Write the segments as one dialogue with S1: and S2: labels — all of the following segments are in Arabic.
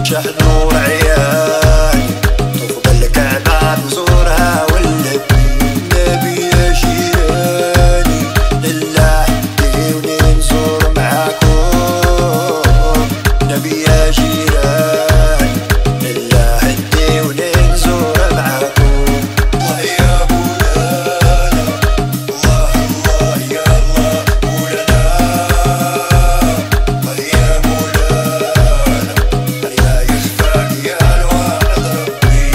S1: شحن نور عياني طوف بالكعبة نزورها والنبي النبي يا جيراني لله ديوني نزور معاكم نبي يا جيراني لله ديوني نزور معاكم الله يا مولانا الله الله يا الله مولانا الله يا مولانا لا يخفاك يا الواحد ربي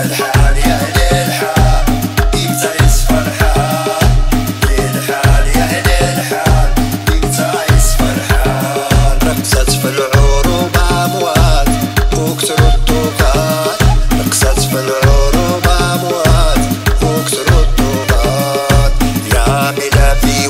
S1: الحال يا للحال يبتعس فرحان للحال يا للحال يبتعس فرحان رقصت في العروب أموات وكسروا الطوقات رقصت في العروب أموات وكسروا الطوقات يا ملافي